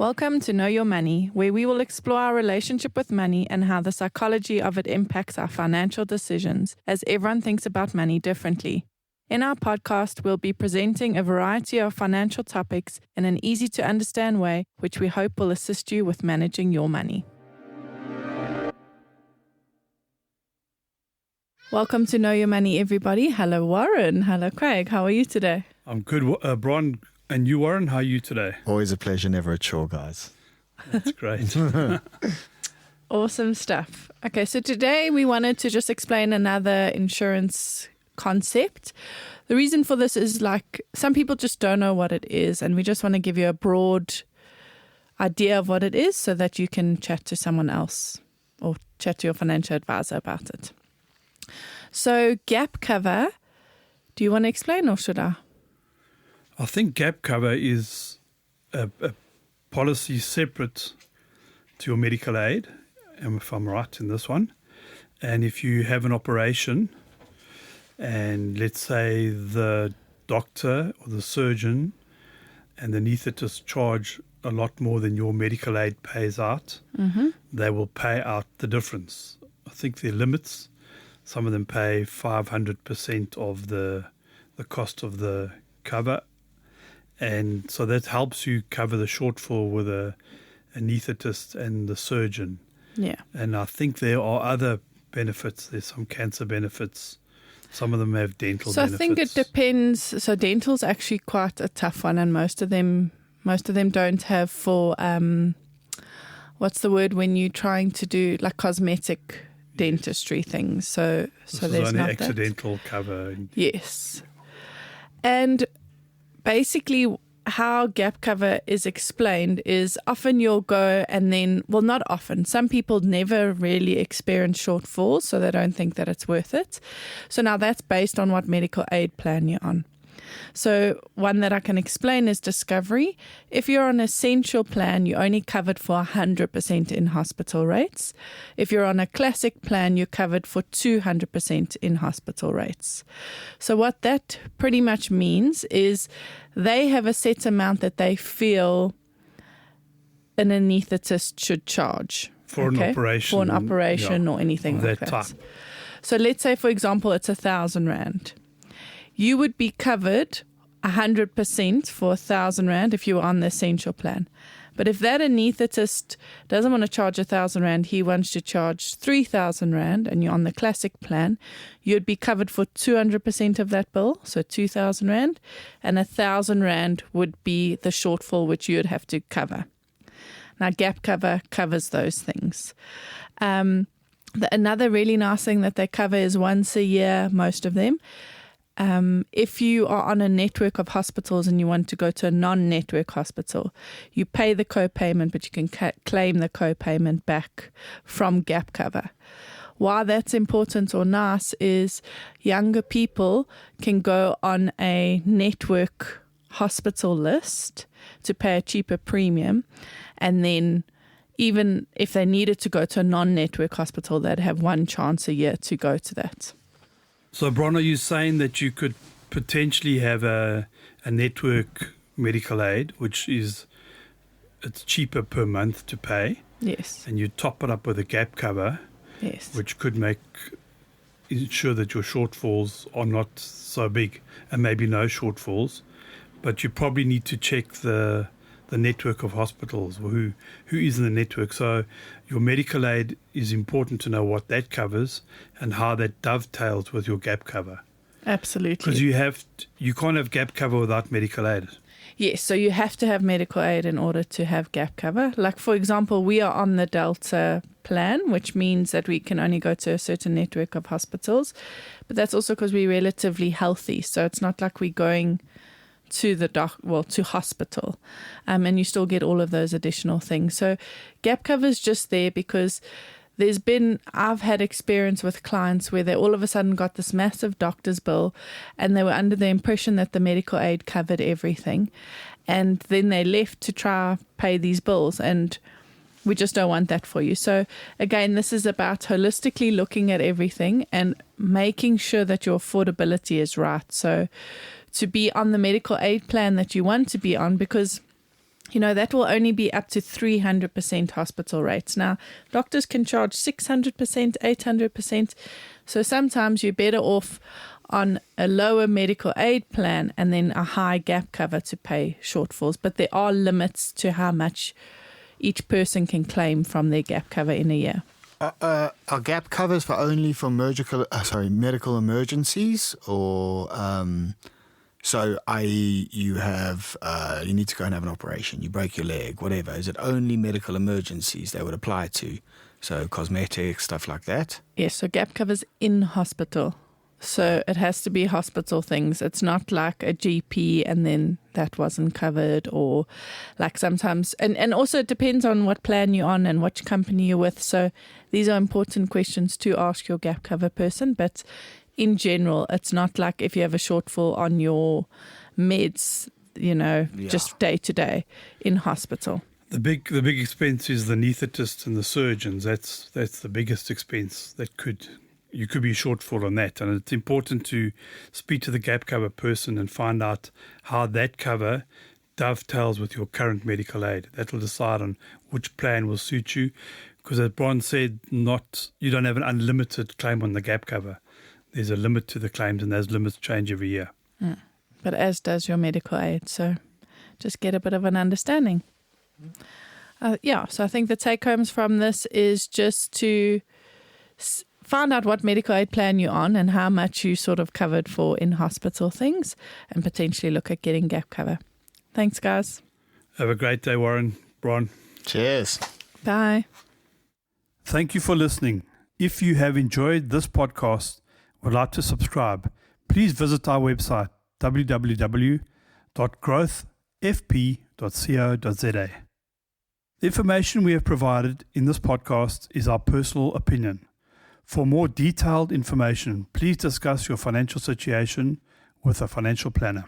Welcome to Know Your Money, where we will explore our relationship with money and how the psychology of it impacts our financial decisions, as everyone thinks about money differently. In our podcast, we'll be presenting a variety of financial topics in an easy-to-understand way, which we hope will assist you with managing your money. Welcome to Know Your Money, everybody. Hello, Warren. Hello, Craig. How are you today? I'm good, Brian. And you, Warren, how are you today? Always a pleasure, never a chore, guys. That's great. Awesome stuff. Okay, so today we wanted to just explain another insurance concept. The reason for this is some people just don't know what it is, and we just want to give you a broad idea of what it is so that you can chat to someone else or chat to your financial advisor about it. So gap cover, do you want to explain or should I? I think gap cover is a policy separate to your medical aid, if I'm right in this one. And if you have an operation and let's say the doctor or the surgeon and the anaesthetist charge a lot more than your medical aid pays out, they will pay out the difference. I think their limits, some of them pay 500% of the cost of the cover. And so that helps you cover the shortfall with an anaesthetist and the surgeon. Yeah. And I think there are other benefits. There's some cancer benefits. Some of them have dental benefits. So I think it depends. So dental's actually quite a tough one, and most of them don't have for what's the word when you're trying to do like cosmetic dentistry things. So there's only not accidental that. Cover. Yes. And basically, how gap cover is explained is often you'll go and then, well, not often. Some people never really experience shortfalls, so they don't think that it's worth it. So now that's based on what medical aid plan you're on. So one that I can explain is Discovery. If you're on an essential plan, you're only covered for 100% in hospital rates. If you're on a classic plan, you're covered for 200% in hospital rates. So what that pretty much means is they have a set amount that they feel an anaesthetist should charge. For an operation. For an operation or anything like that. Type. So let's say, for example, it's 1,000 Rand. You would be covered 100% for 1,000 Rand if you were on the essential plan. But if that anaesthetist doesn't want to charge 1,000 Rand, he wants to charge 3,000 Rand, and you're on the classic plan, you'd be covered for 200% of that bill, so 2,000 Rand, and 1,000 Rand would be the shortfall which you would have to cover. Now, gap cover covers those things. Another really nice thing that they cover is once a year, most of them. If you are on a network of hospitals and you want to go to a non-network hospital, you pay the co-payment, but you can claim the co-payment back from gap cover. Why that's important or nice is younger people can go on a network hospital list to pay a cheaper premium, and then even if they needed to go to a non-network hospital, they'd have one chance a year to go to that. So, Bron, are you saying that you could potentially have a network medical aid, which it's cheaper per month to pay? Yes. And you top it up with a gap cover, yes, which could ensure that your shortfalls are not so big, and maybe no shortfalls. But you probably need to check the network of hospitals, or who is in the network. So your medical aid is important to know what that covers and how that dovetails with your gap cover. Absolutely. Because you can't have gap cover without medical aid. Yes, so you have to have medical aid in order to have gap cover. Like, for example, we are on the Delta plan, which means that we can only go to a certain network of hospitals. But that's also because we're relatively healthy. So it's not like we're going to to hospital, and you still get all of those additional things. So gap cover is just there because I've had experience with clients where they all of a sudden got this massive doctor's bill and they were under the impression that the medical aid covered everything, and then they left to try pay these bills, and we just don't want that for you. So again, this is about holistically looking at everything and making sure that your affordability is right. So to be on the medical aid plan that you want to be on, because that will only be up to 300% hospital rates. Now, doctors can charge 600%, 800%. So sometimes you're better off on a lower medical aid plan and then a high gap cover to pay shortfalls. But there are limits to how much each person can claim from their gap cover in a year. Are gap covers for medical emergencies, or so i.e. you need to go and have an operation, you break your leg, whatever. Is it only medical emergencies they would apply to? So cosmetics, stuff like that? Yes, so gap covers in hospital. So it has to be hospital things. It's not like a GP and then that wasn't covered, or like sometimes, and also it depends on what plan you're on and which company you're with. So these are important questions to ask your gap cover person. But in general, it's not like if you have a shortfall on your meds, just day to day in hospital. The big expense is the anaesthetist and the surgeons. That's the biggest expense you could be shortfall on that. And it's important to speak to the gap cover person and find out how that cover dovetails with your current medical aid. That will decide on which plan will suit you. Because as Bron said, you don't have an unlimited claim on the gap cover. There's a limit to the claims, and those limits change every year. But as does your medical aid. So just get a bit of an understanding. So I think the take-homes from this is just to find out what medical aid plan you're on and how much you sort of covered for in-hospital things, and potentially look at getting gap cover. Thanks, guys. Have a great day, Warren, Bron. Cheers. Bye. Thank you for listening. If you have enjoyed this podcast, would like to subscribe, please visit our website, www.growthfp.co.za. The information we have provided in this podcast is our personal opinion. For more detailed information, please discuss your financial situation with a financial planner.